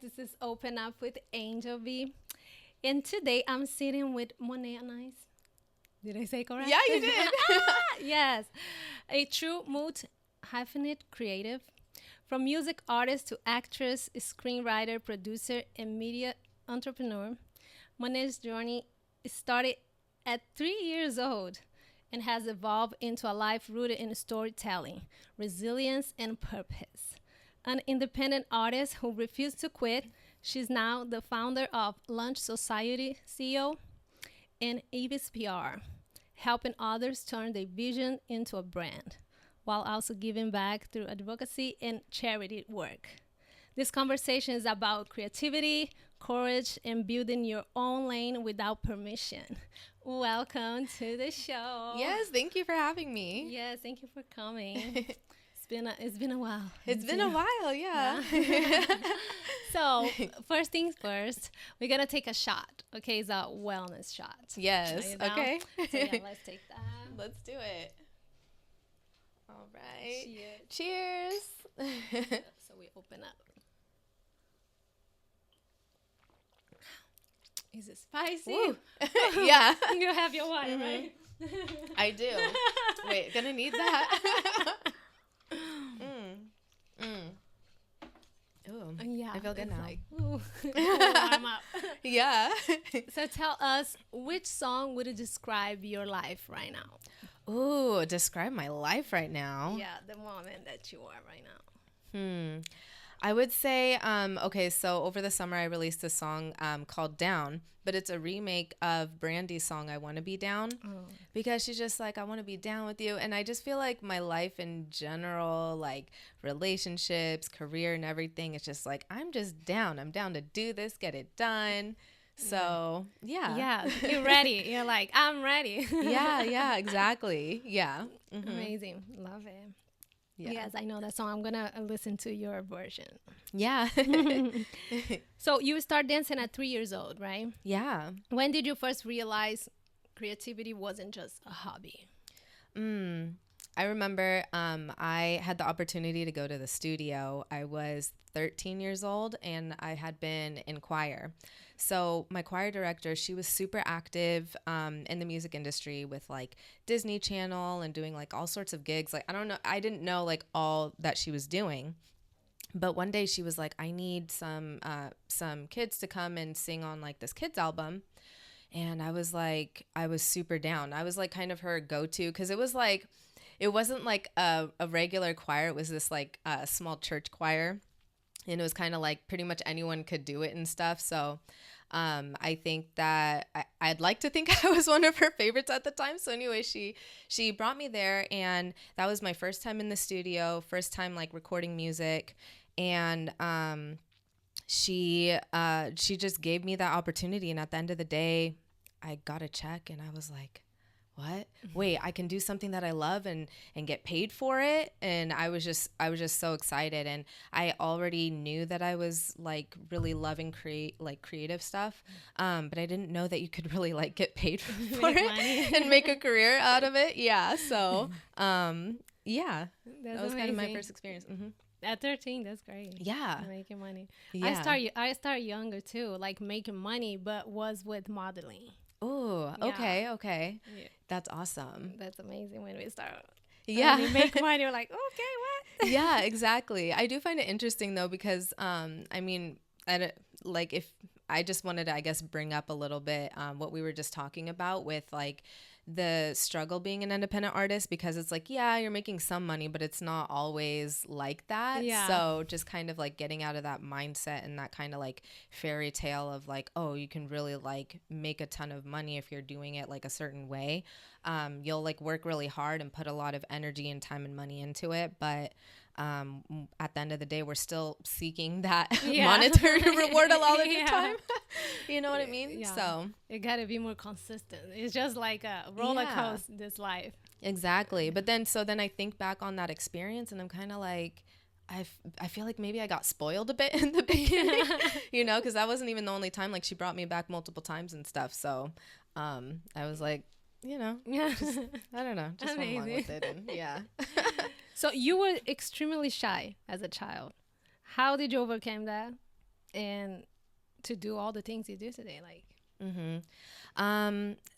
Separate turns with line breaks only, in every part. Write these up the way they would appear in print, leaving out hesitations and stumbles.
This is Open Up with Angel B. And today I'm sitting with Monét Anaïs. Did I say correct?
Yeah, you did.
Yes. A true hyphenate creative. From music artist to actress, screenwriter, producer, and media entrepreneur, Monét's journey started at 3 years old and has evolved into a life rooted in storytelling, resilience, and purpose. An independent artist who refused to quit, she's now the founder of Lunch Society CEO and Avis PR, helping others turn their vision into a brand, while also giving back through advocacy and charity work. This conversation is about creativity, courage, and building your own lane without permission. Welcome to the show.
Yes, thank you for having me.
Yes, thank you for coming. It's been a while.
It's been a while, yeah.
So, first things first, we're going to take a shot. Okay, it's a wellness shot.
Yes, okay.
So, yeah, let's take that.
Let's do it. All right.
Cheers.
Cheers.
So, we open up. Is it spicy?
Yeah.
You have your water, right?
I do. Wait, gonna need that. Ooh,
Yeah,
I feel good now.
Like, warm up.
Yeah.
So tell us, which song would you describe your life right now?
Ooh, describe my life right now.
Yeah, the moment that you are right now.
I would say, okay, so over the summer I released a song called Down, but it's a remake of Brandy's song, I Want to Be Down, because she's just like, I want to be down with you. And I just feel like my life in general, like relationships, career and everything, it's just like, I'm just down. I'm down to do this, get it done. So, yeah.
Yeah, you're ready. You're like, I'm ready.
Yeah, exactly. Yeah. Mm-hmm.
Amazing. Love it.
Yeah.
Yes, I know that song. I'm going to listen to your version.
Yeah.
So you start dancing at 3 years old, right?
Yeah.
When did you first realize creativity wasn't just a hobby?
I remember I had the opportunity to go to the studio. I was 13 years old and I had been in choir. So my choir director, she was super active in the music industry with like Disney Channel and doing like all sorts of gigs. Like, I don't know, I didn't know like all that she was doing. But one day she was like, I need some kids to come and sing on like this kids album. And I was super down. I was like kind of her go-to, because it wasn't like a regular choir. It was this like small church choir. And it was kind of like pretty much anyone could do it and stuff. So I think that I'd like to think I was one of her favorites at the time. So anyway, she brought me there, and that was my first time in the studio, first time like recording music. And she just gave me that opportunity. And at the end of the day, I got a check and I was like, what? Wait, I can do something that I love and get paid for it. And I was just so excited. And I already knew that I was like really loving creative stuff. But I didn't know that you could really like get paid for it and make a career out of it. Yeah. So, yeah,
That's
that was
amazing.
kind of my first experience. Mm-hmm.
At 13, that's great.
Yeah.
Making money.
Yeah.
I started younger too, like making money, but was with modeling.
Oh,
Yeah.
okay.
Yeah.
That's awesome.
That's amazing when we start.
Yeah.
When we make money, we're like, okay, what?
Yeah, exactly. I do find it interesting though, because I mean, if I just wanted to, I guess, bring up a little bit what we were just talking about with like the struggle being an independent artist, because it's like, yeah, you're making some money, but it's not always like that.
Yeah.
So just kind of like getting out of that mindset and that kind of like fairy tale of like, oh, you can really like make a ton of money if you're doing it like a certain way. You'll like work really hard and put a lot of energy and time and money into it, but at the end of the day, we're still seeking that monetary reward a lot of the time. You know what I mean?
Yeah.
So
you gotta be more consistent. It's just like a roller coaster, this life.
Exactly. But then I think back on that experience and I'm kind of like, I feel like maybe I got spoiled a bit in the beginning, you know, because that wasn't even the only time. Like she brought me back multiple times and stuff. So I was like, you know, just, I don't know, just went along with it. And, yeah.
So you were extremely shy as a child. How did you overcome that? and to do all the things you do today? Like,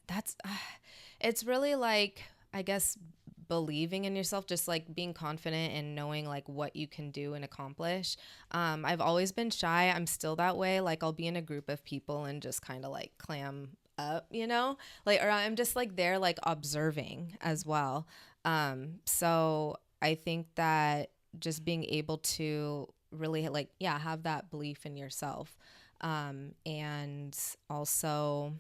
That's it's really like, I guess, believing in yourself, just like being confident and knowing like what you can do and accomplish. I've always been shy. I'm still that way. Like, I'll be in a group of people and just kind of like clam up, like, or I'm just like there, like observing as well. So I think that just being able to really like, yeah, have that belief in yourself. And also,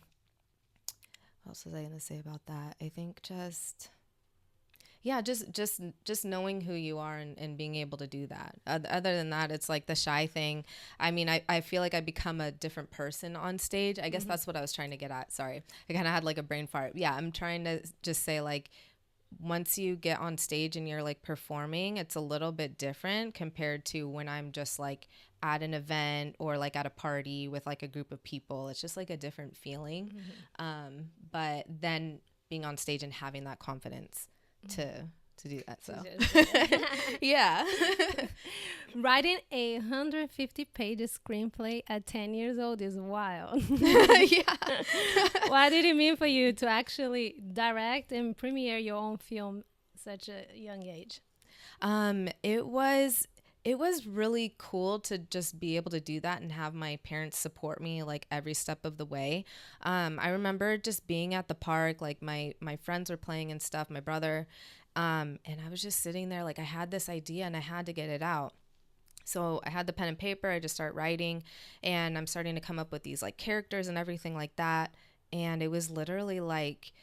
what else was I going to say about that? I think just, yeah, just knowing who you are and being able to do that. Other than that, it's like the shy thing. I mean, I feel like I become a different person on stage. I guess that's what I was trying to get at. Sorry. I kind of had like a brain fart. Yeah, I'm trying to just say like, once you get on stage and you're like performing, it's a little bit different compared to when I'm just like at an event or like at a party with like a group of people. It's just like a different feeling. But then being on stage and having that confidence to do that. So yeah.
Writing a 150-page screenplay at 10 years old is wild.
Yeah.
What did it mean for you to actually direct and premiere your own film at such a young age?
It was really cool to just be able to do that and have my parents support me like every step of the way. I remember just being at the park, like my friends were playing and stuff, my brother, and I was just sitting there like I had this idea and I had to get it out. So I had the pen and paper, I just start writing, and I'm starting to come up with these like characters and everything like that. And it was literally like,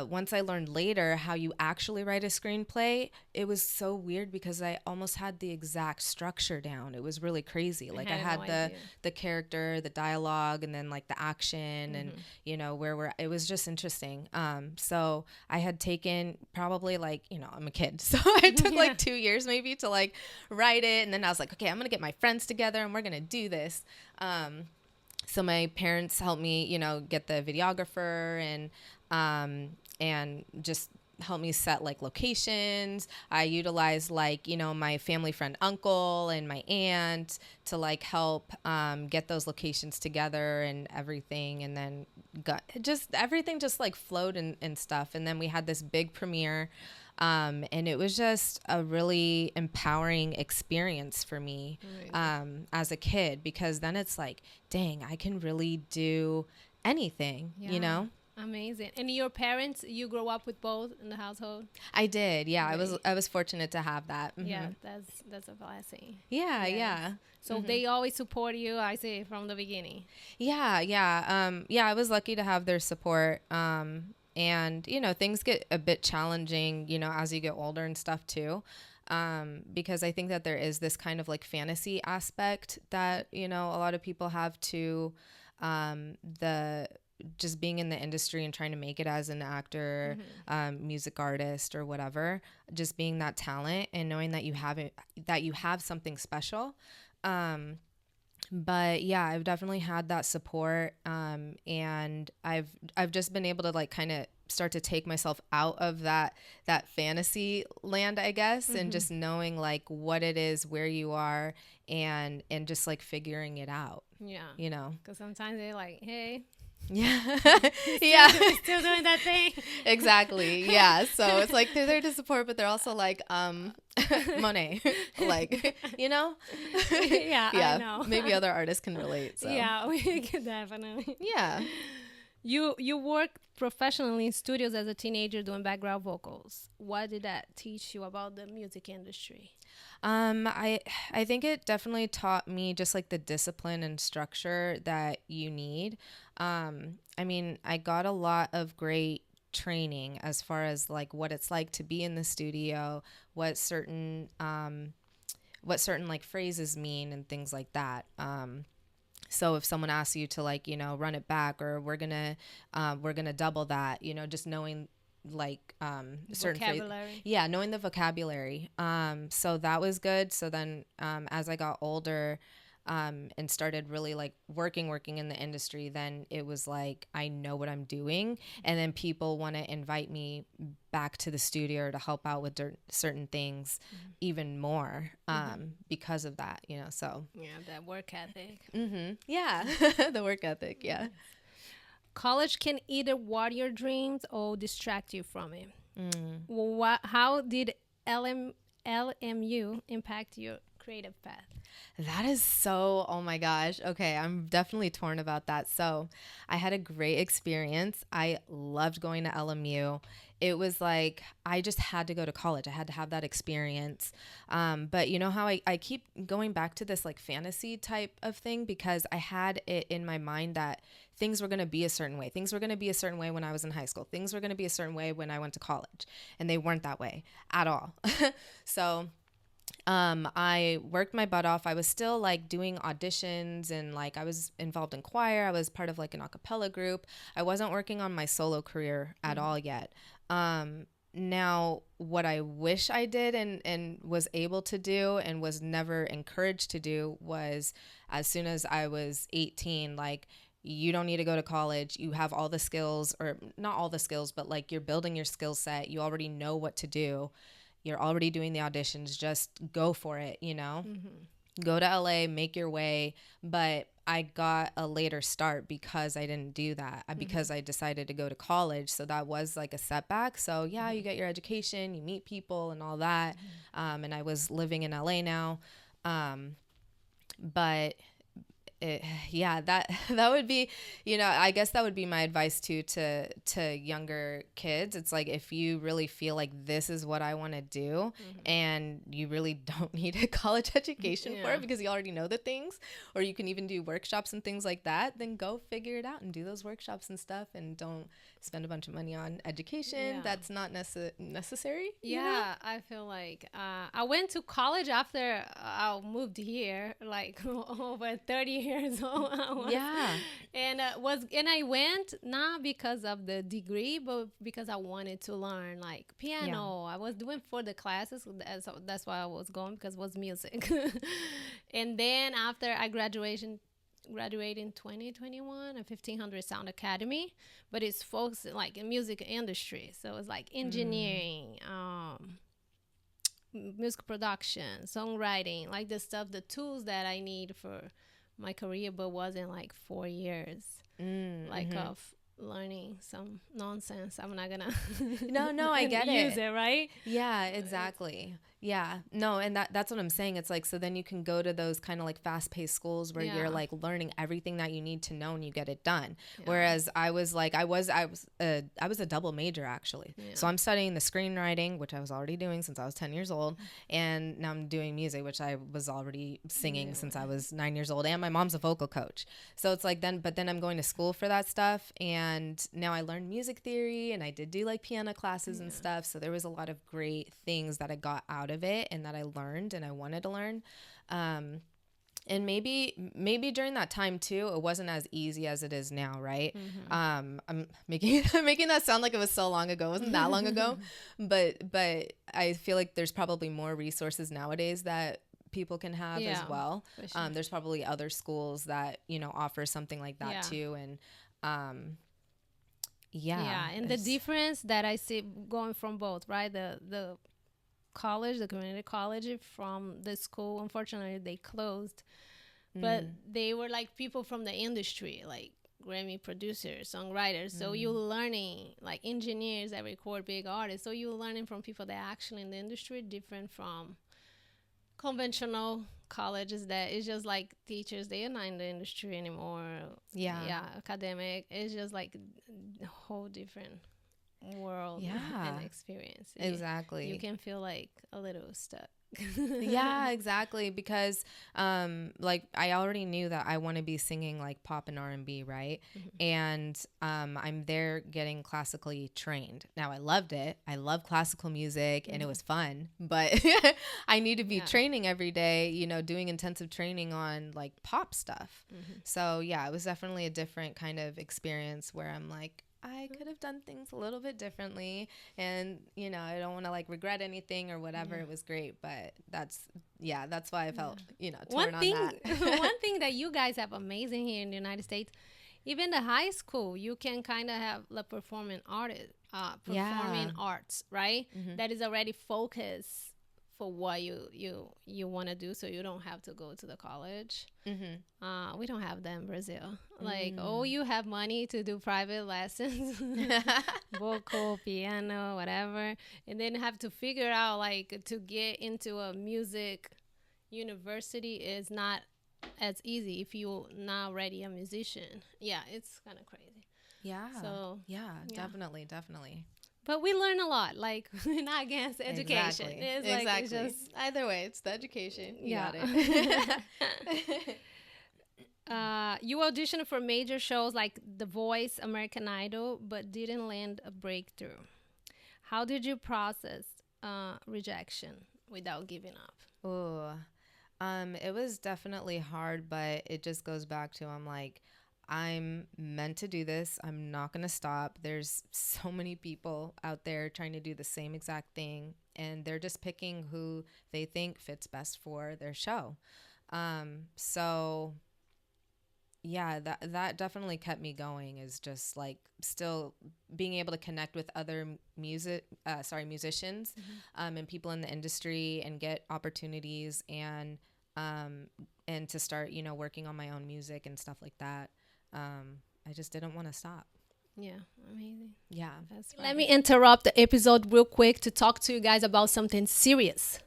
once I learned later how you actually write a screenplay, it was so weird because I almost had the exact structure down. It was really crazy. Like I had the character, the dialogue, and then like the action and, it was just interesting. So I had taken probably like, I'm a kid. So I took like 2 years maybe to like write it. And then I was like, okay, I'm going to get my friends together and we're going to do this. So my parents helped me, get the videographer and just help me set like locations. I utilized like, my family friend uncle and my aunt to like help get those locations together and everything. And then everything just like flowed and stuff. And then we had this big premiere. And it was just a really empowering experience for me as a kid, because then it's like, dang, I can really do anything,
Amazing. And your parents, you grew up with both in the household?
I did. Yeah. I was fortunate to have that. Mm-hmm.
Yeah, that's a blessing.
Yeah. Yes. Yeah.
So they always support you, I say, from the beginning.
Yeah. Yeah. I was lucky to have their support. And, things get a bit challenging, as you get older and stuff too. Because I think that there is this kind of like fantasy aspect that, a lot of people have to just being in the industry and trying to make it as an actor, music artist or whatever, just being that talent and knowing that you have something special. But yeah, I've definitely had that support. And I've just been able to like kind of start to take myself out of that fantasy land, I guess, and just knowing like what it is, where you are, and just like figuring it out.
Yeah.
Because
sometimes they're like, hey.
Yeah.
Still doing that thing.
Exactly. Yeah. So it's like they're there to support, but they're also like, Monet, like,
Yeah. I know.
Maybe other artists can relate. So.
Yeah, we can definitely.
Yeah.
You worked professionally in studios as a teenager doing background vocals. What did that teach you about the music industry?
I think it definitely taught me just like the discipline and structure that you need. I mean, I got a lot of great training as far as like what it's like to be in the studio, what certain like phrases mean and things like that. So if someone asks you to like, run it back, or we're going to double that, just knowing like certain
vocabulary.
Knowing the vocabulary. So that was good. So then as I got older, and started really like working in the industry, then it was like, I know what I'm doing. And then people want to invite me back to the studio to help out with certain things even more because of that, you know, so.
Yeah, that work ethic.
Yeah, the work ethic, yeah.
College can either water your dreams or distract you from it. How did LMU impact your creative path?
That is so, oh my gosh. Okay, I'm definitely torn about that. So I had a great experience. I loved going to LMU. It was like, I just had to go to college. I had to have that experience. But you know how I keep going back to this like fantasy type of thing, because I had it in my mind that things were going to be a certain way. Things were going to be a certain way when I was in high school. Things were going to be a certain way when I went to college. And they weren't that way at all. So I worked my butt off. I was still like doing auditions, and like I was involved in choir. I was part of like an a cappella group. I wasn't working on my solo career at all yet. Now what I wish I did and was able to do and was never encouraged to do was, as soon as I was 18, like, you don't need to go to college. You have all the skills, or not all the skills, but like you're building your skill set. You already know what to do. You're already doing the auditions. Just go for it, you know? Go to LA, make your way. But I got a later start because I didn't do that, because I decided to go to college. So that was like a setback. So yeah, you get your education, you meet people and all that. And I was living in LA now. But that would be, you know, I guess that would be my advice too to younger kids. It's like, if you really feel like this is what I want to do, and you really don't need a college education for it because you already know the things, or you can even do workshops and things like that, then go figure it out and do those workshops and stuff, and don't spend a bunch of money on education that's not necessary.
Yeah,
you know?
I feel like I went to college after I moved here, like over 30 years old. And I went not because of the degree, but because I wanted to learn like piano. I was doing for the classes, so that's why I was going, because it was music. And then after I graduated in 2021 at 1500 Sound Academy, but it's focused like in music industry, so it's like engineering, music production, songwriting, like the stuff, the tools that I need for my career, but wasn't like 4 years of learning some nonsense. I'm not gonna
no I get
use it, right?
Yeah, exactly. Yeah, no, and that's what I'm saying. It's like, so then you can go to those kind of like fast-paced schools where you're like learning everything that you need to know and you get it done. Whereas I was like, I was a double major actually. So I'm studying the screenwriting, which I was already doing since I was 10 years old, and now I'm doing music, which I was already singing since I was 9 years old, and my mom's a vocal coach. So it's like then I'm going to school for that stuff, and now I learned music theory, and I did do like piano classes and stuff. So there was a lot of great things that I got out of it and that I learned and I wanted to learn. And maybe during that time too, it wasn't as easy as it is now, right? I'm making that sound like it was so long ago. It wasn't that long ago, but I feel like there's probably more resources nowadays that people can have as well. Sure. There's probably other schools that, you know, offer something like that too. And and the difference that I see going from both, right? The college, the community college from the school, unfortunately they closed, but they were like people from the industry, like Grammy producers, songwriters. So you're learning, like engineers that record big artists. So you're learning from people that are actually in the industry, different from conventional colleges that is just like teachers. They are not in the industry anymore. Academic. It's just like a whole different world and experience. Exactly.
You can feel like a little stuck.
Yeah, exactly, because like I already knew that I want to be singing like pop and R&B, right? And I'm there getting classically trained. Now I loved it. I love classical music and it was fun, but I need to be training every day, you know, doing intensive training on like pop stuff. So yeah, it was definitely a different kind of experience where I'm like, I could have done things a little bit differently, and I don't want to like regret anything or whatever. It was great, but that's why I felt torn on that.
One thing that you guys have amazing here in the United States, even the high school, you can kind of have the performing arts, right? That is already focused for what you want to do, so you don't have to go to the college. We don't have that in Brazil. Like, you have money to do private lessons, vocal, piano, whatever, and then have to figure out like to get into a music university is not as easy if you're not already a musician. Yeah, it's kind of crazy.
Yeah. So definitely.
But we learn a lot. Like, we're not against education.
Exactly.
It's
exactly.
Like, it's just,
either way, it's the education. You got it.
You auditioned for major shows like The Voice, American Idol, but didn't land a breakthrough. How did you process rejection without giving up?
It was definitely hard, but it just goes back to I'm meant to do this. I'm not going to stop. There's so many people out there trying to do the same exact thing, and they're just picking who they think fits best for their show. So yeah, that definitely kept me going, is just like still being able to connect with other musicians, and people in the industry, and get opportunities, and to start, working on my own music and stuff like that. I just didn't want to stop.
Yeah, amazing.
Yeah.
Let me interrupt the episode real quick to talk to you guys about something serious.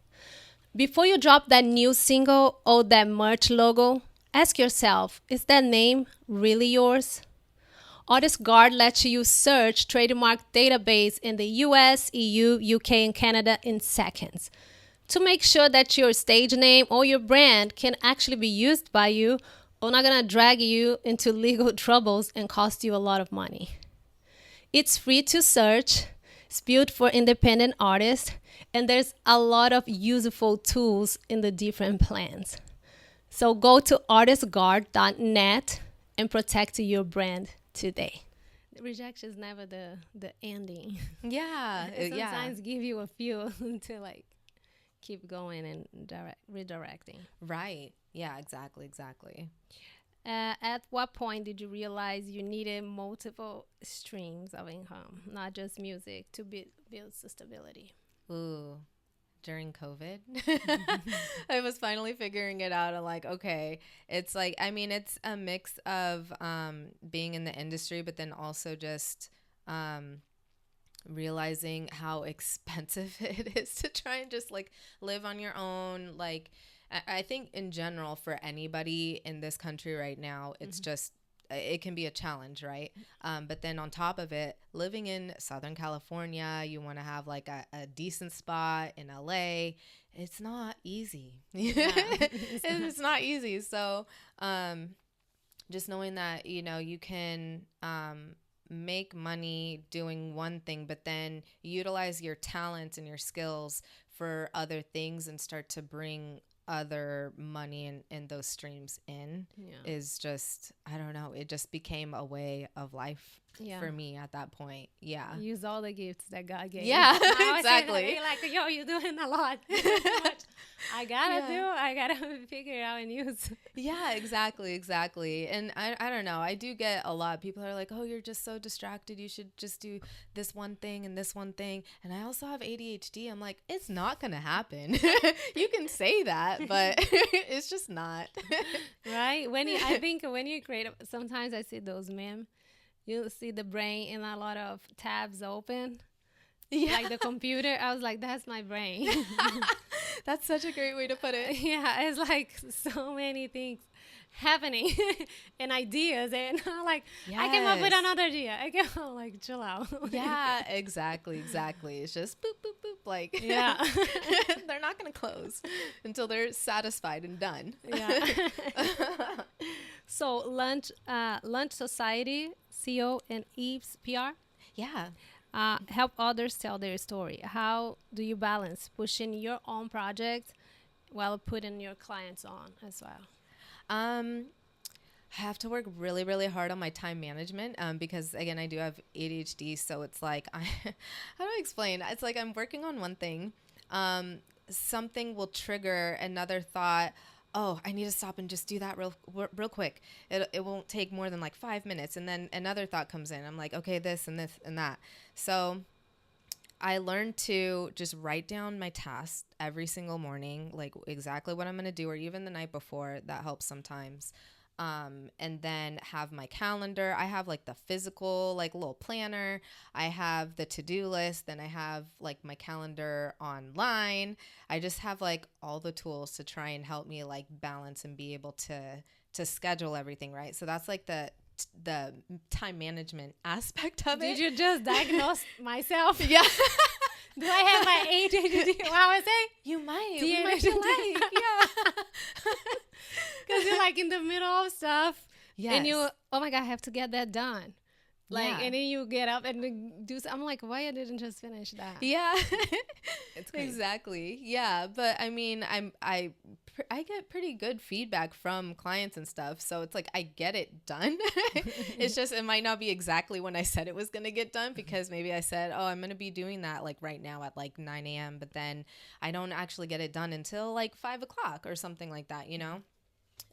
Before you drop that new single or that merch logo, ask yourself, is that name really yours? Artist Guard lets you search trademark database in the US, EU, UK, and Canada in seconds. To make sure that your stage name or your brand can actually be used by you, or not gonna drag you into legal troubles and cost you a lot of money. It's free to search, it's built for independent artists, and there's a lot of useful tools in the different plans. So go to artistguard.net and protect your brand today. The rejection is never the ending.
Yeah.
Sometimes give you a fuel to like keep going and redirecting.
Right. Yeah, exactly.
At what point did you realize you needed multiple streams of income, not just music, to build stability?
During COVID, I was finally figuring it out. I'm like, okay, it's like, it's a mix of being in the industry, but then also just realizing how expensive it is to try and just like live on your own. Like, I think in general for anybody in this country right now, it's just, it can be a challenge, right? But then on top of it, living in Southern California, you want to have like a decent spot in LA. It's not easy. Yeah. It's not easy. So just knowing that, you can make money doing one thing, but then utilize your talents and your skills for other things and start to bring other money and those streams in, is just, I don't know, it just became a way of life for me at that point. Yeah.
Use all the gifts that God gave.
Yeah, exactly.
Like, yo, you're doing a lot. I gotta figure it out and use.
Yeah, exactly. And I don't know, I do get a lot. People are like, oh, you're just so distracted, you should just do this one thing and this one thing. And I also have ADHD. I'm like, it's not gonna happen. You can say that, but it's just not.
Right? I think when you create, sometimes I see those memes, you see the brain in a lot of tabs open. Yeah. Like the computer. I was like, that's my brain.
That's such a great way to put it.
Yeah, it's like so many things happening and ideas, and I'm like, yes. I came up with another idea. I came up, like, chill out.
Yeah, exactly. It's just boop, boop, boop. Like,
yeah.
They're not going to close until they're satisfied and done.
Yeah. So Lunch Society, CO, and Eve's PR.
Yeah.
Help others tell their story. How do you balance pushing your own project while putting your clients on as well?
I have to work really, really hard on my time management because, again, I do have ADHD. So it's like, how do I explain? It's like I'm working on one thing. Something will trigger another thought. Oh, I need to stop and just do that real quick. It won't take more than like 5 minutes. And then another thought comes in. I'm like, okay, this and that. So I learned to just write down my tasks every single morning, like exactly what I'm going to do, or even the night before. That helps sometimes. And then have my calendar. I have like the physical, like little planner. I have the to-do list. Then I have like my calendar online. I just have like all the tools to try and help me like balance and be able to schedule everything, right? So that's like the time management aspect of it.
Did you just diagnose myself?
Yeah.
Do I have my ADHD? What I was saying?
You might.
We might be like, yeah. Because you're like in the middle of stuff.
Yes.
And you, oh my God, I have to get that done. Like,
Yeah.
and then you get up and do. I'm like, why I didn't just finish that?
Yeah.
It's crazy.
Exactly. Yeah. But I mean, I get pretty good feedback from clients and stuff. So it's like, I get it done. It's just, it might not be exactly when I said it was going to get done, because maybe I said, oh, I'm going to be doing that like right now at like 9 a.m. But then I don't actually get it done until like 5 o'clock or something like that, you know?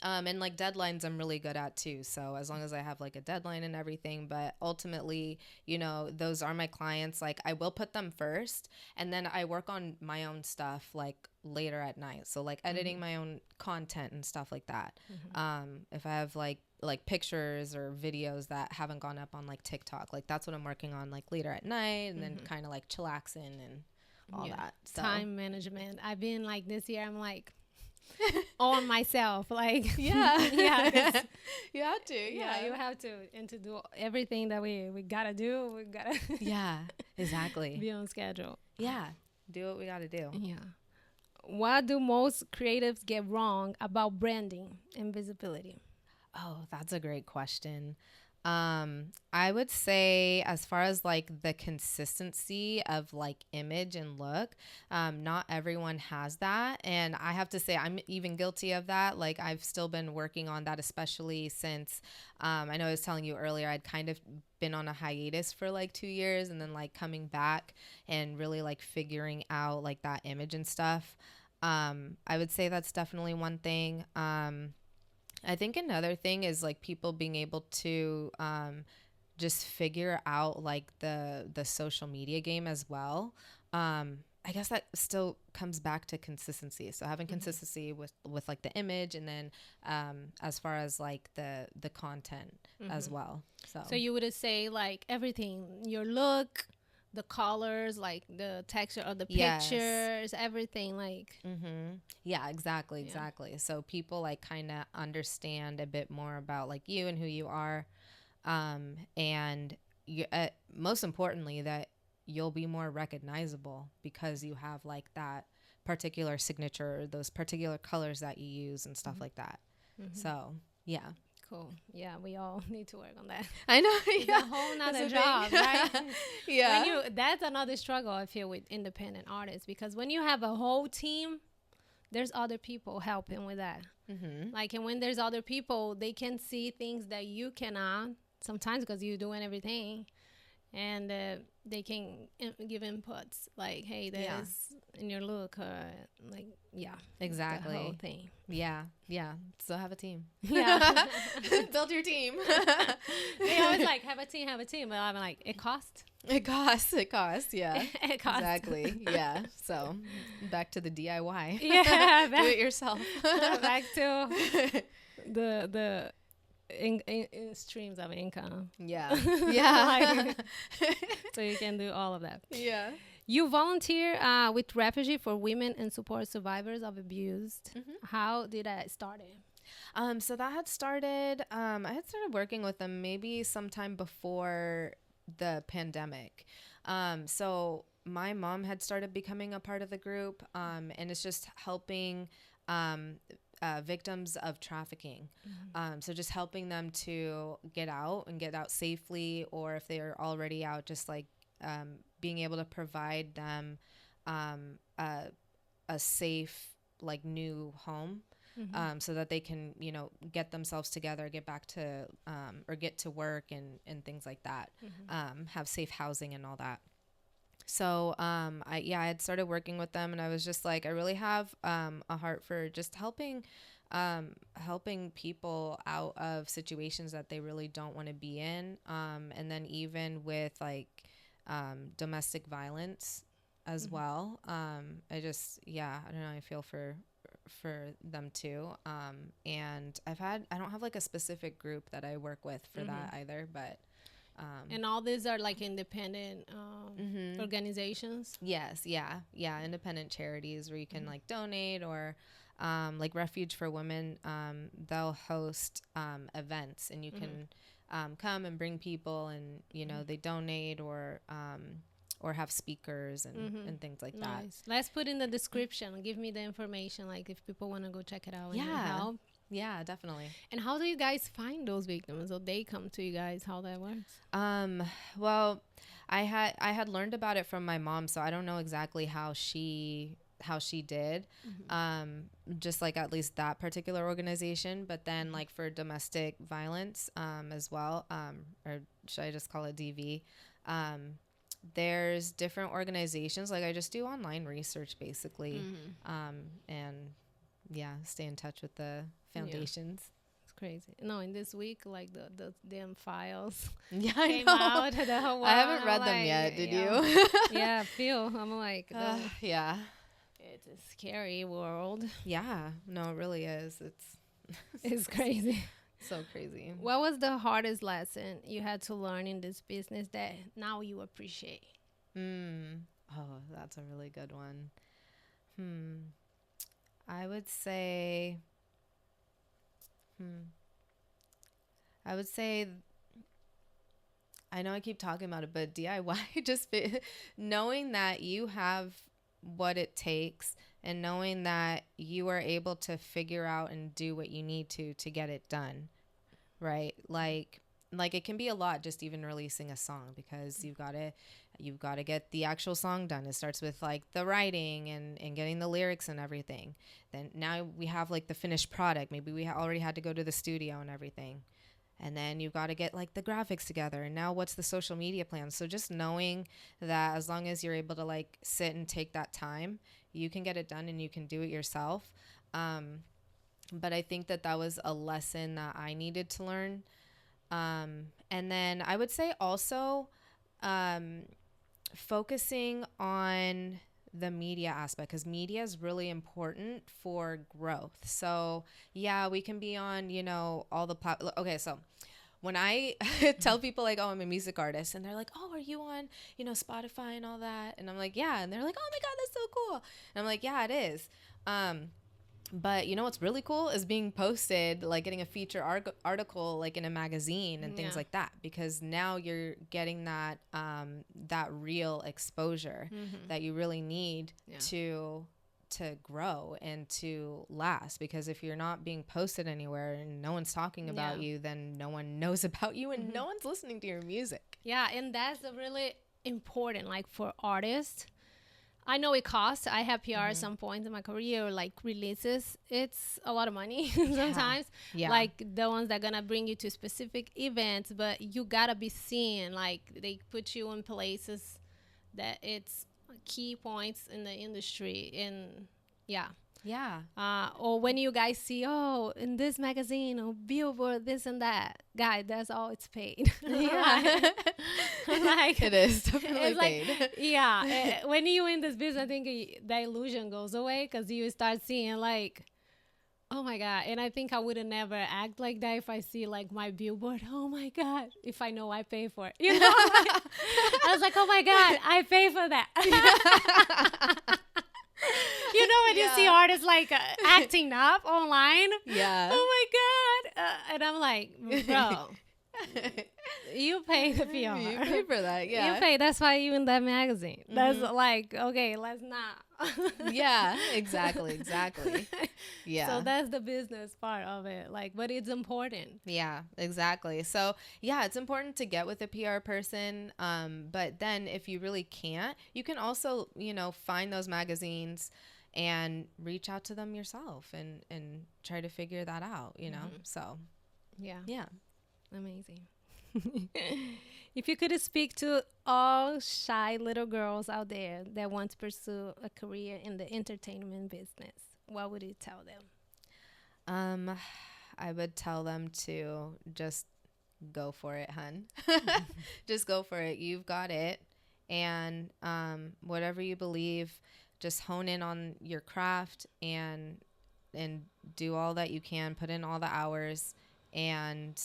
And like deadlines I'm really good at too. So as long as I have like a deadline and everything, but ultimately, you know, those are my clients. Like I will put them first, and then I work on my own stuff like later at night. So like editing my own content and stuff like that. If I have like pictures or videos that haven't gone up on like TikTok, like that's what I'm working on like later at night, and then kind of like chillaxing and all that. So.
Time management. I've been like this year, I'm like, on myself, like
yeah.
You have to, you have to, and to do everything that we gotta do, we gotta
yeah, exactly,
be on schedule.
Yeah, do what we gotta do.
Yeah. What do most creatives get wrong about branding and visibility?
Oh, that's a great question. I would say, as far as like the consistency of like image and look, not everyone has that. And I have to say, I'm even guilty of that. Like I've still been working on that, especially since, I know I was telling you earlier, I'd kind of been on a hiatus for like 2 years, and then like coming back and really like figuring out like that image and stuff. I would say that's definitely one thing. I think another thing is like people being able to just figure out like the social media game as well. I guess that still comes back to consistency. So having consistency with like the image, and then as far as like the content as well. So
you would say like everything, your look, the colors, like the texture of the pictures, everything, like
yeah, exactly. So people like kind of understand a bit more about like you and who you are, and you, most importantly, that you'll be more recognizable because you have like that particular signature, those particular colors that you use and stuff like that. So yeah.
Cool. Yeah, we all need to work on that.
I know.
It's a whole nother job, right?
Yeah.
That's another struggle I feel with independent artists, because when you have a whole team, there's other people helping with that. Like, and when there's other people, they can see things that you cannot sometimes because you're doing everything. And they can give inputs like, hey, this in your look, like,
exactly,
the whole thing.
Yeah. So have a team.
Yeah,
build your team.
They always like have a team, but I'm like, it costs.
It costs. Yeah,
it costs.
Exactly. Yeah. So back to the DIY.
Yeah,
do it yourself.
Back to the in streams of income.
Yeah.
Like, so you can do all of that.
Yeah.
You volunteer with Refugee for Women and Support Survivors of Abuse. How did that start?
So that had started, I had started working with them maybe sometime before the pandemic. So my mom had started becoming a part of the group, and it's just helping victims of trafficking. So just helping them to get out safely, or if they're already out, just like being able to provide them a safe like new home. so that they can, get themselves together, get back to, or get to work and things like that, have safe housing and all that. So, I had started working with them, and I was just like, I really have, a heart for just helping people out of situations that they really don't want to be in. And then even with like, domestic violence as well. I don't know. I feel for them too. And I don't have like a specific group that I work with for that either, but,
and all these are like independent organizations.
Yes. Yeah. Independent charities where you can like donate, or, like Refuge for Women. They'll host, events, and you can, come and bring people, and, they donate, or have speakers and things like that.
Let's put in the description. Give me the information, like if people want to go check it out and help.
Yeah, definitely.
And how do you guys find those victims? So they come to you guys, how that works?
Well, I had learned about it from my mom, so I don't know exactly how she did, just like at least that particular organization. But then like for domestic violence, as well, or should I just call it DV? There's different organizations. Like I just do online research basically, and stay in touch with the foundations.
It's crazy. No, in this week, like the damn files
came
out. The whole
I haven't read them yet. Did you?
Yeah, Phil. I'm like,
yeah.
It's a scary world.
Yeah. No, it really is.
It's crazy.
So crazy.
What was the hardest lesson you had to learn in this business that now you appreciate?
Oh, that's a really good one. I would say, I know I keep talking about it, but DIY, just knowing that you have what it takes, and knowing that you are able to figure out and do what you need to get it done, right? Like it can be a lot just even releasing a song, because you've got to get the actual song done. It starts with like the writing and getting the lyrics and everything. Then now we have like the finished product. Maybe we already had to go to the studio and everything. And then you've got to get like the graphics together. And now what's the social media plan? So just knowing that as long as you're able to like sit and take that time, you can get it done and you can do it yourself. But I think that was a lesson that I needed to learn. And then I would say also, focusing on the media aspect, because media is really important for growth. So yeah, we can be on, all the okay. So when I tell people like, oh, I'm a music artist, and they're like, oh, are you on, Spotify and all that? And I'm like, yeah. And they're like, oh my God, that's so cool. And I'm like, yeah, it is. But what's really cool is being posted, like getting a feature article like in a magazine and things like that, because now you're getting that real exposure that you really need to grow and to last. Because if you're not being posted anywhere and no one's talking about you, then no one knows about you and no one's listening to your music. Yeah,
and that's really important, like for artists. I know it costs. I have PR at some point in my career, like releases. It's a lot of money sometimes. Yeah. Like the ones that are going to bring you to specific events, but you got to be seen. Like they put you in places that it's key points in the industry. And yeah. Or when you guys see, oh, in this magazine or Billboard, this and that, guy, that's all it's paid.
Yeah. Like it is definitely paid.
When you in this business, I think the illusion goes away, because you start seeing like, oh my God. And I think I would have never act like that if I see like my Billboard. Oh my God. If I know I pay for it, I was like, oh my God, I pay for that. When you see artists like acting up online. Yeah. Oh my God. And I'm like, bro, you pay the PR.
You pay for that. Yeah.
You pay. That's why you in that magazine. That's like, okay, let's not.
Yeah, exactly. Yeah.
So that's the business part of it. Like, but it's important.
Yeah, exactly. So yeah, it's important to get with a PR person. But then if you really can't, you can also, find those magazines and reach out to them yourself and try to figure that out, you know? So, yeah.
Amazing. If you could speak to all shy little girls out there that want to pursue a career in the entertainment business, what would you tell them?
I would tell them to just go for it, hun. Just go for it. You've got it. And whatever you believe, just hone in on your craft and do all that you can, put in all the hours, and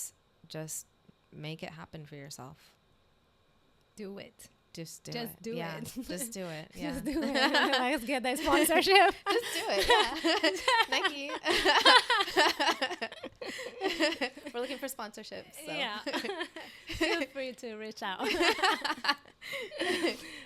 just make it happen for yourself.
Do it.
Just do
it.
Yeah. Just do it. Yeah.
Just do it. Let's get that sponsorship.
Just do it. Yeah. Nike. We're looking for sponsorships. So.
Yeah. Feel free to reach out.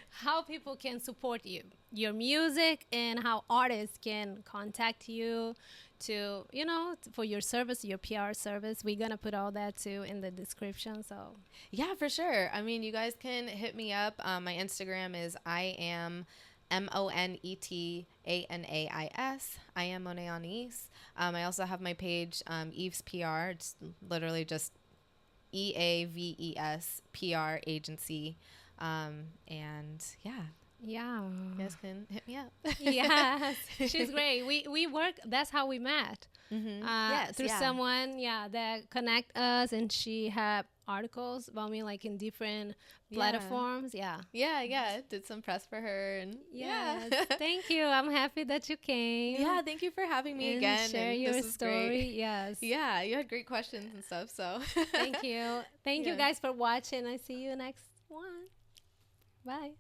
How people can support you, your music, and how artists can contact you to, you know, for your service, your PR service. We're going to put all that too in the description. So
yeah, for sure. I mean, you guys can hit me up. My Instagram is I am MonetAnais. I am Monét Anaïs. I also have my page, Eve's PR. It's literally just EAVES PR agency. And yeah.
Yeah.
You guys can hit me up.
Yes. She's great. We work, that's how we met.
Yes,
through someone, that connect us, and she had articles about me like in different platforms. Yeah.
Did some press for her, and
Thank you. I'm happy that you came.
Yeah, thank you for having me
and
again.
Share
and
your
this is
story.
Great.
Yes.
Yeah, you had great questions and stuff. So
thank you. Thank you guys for watching. I see you next one. Bye.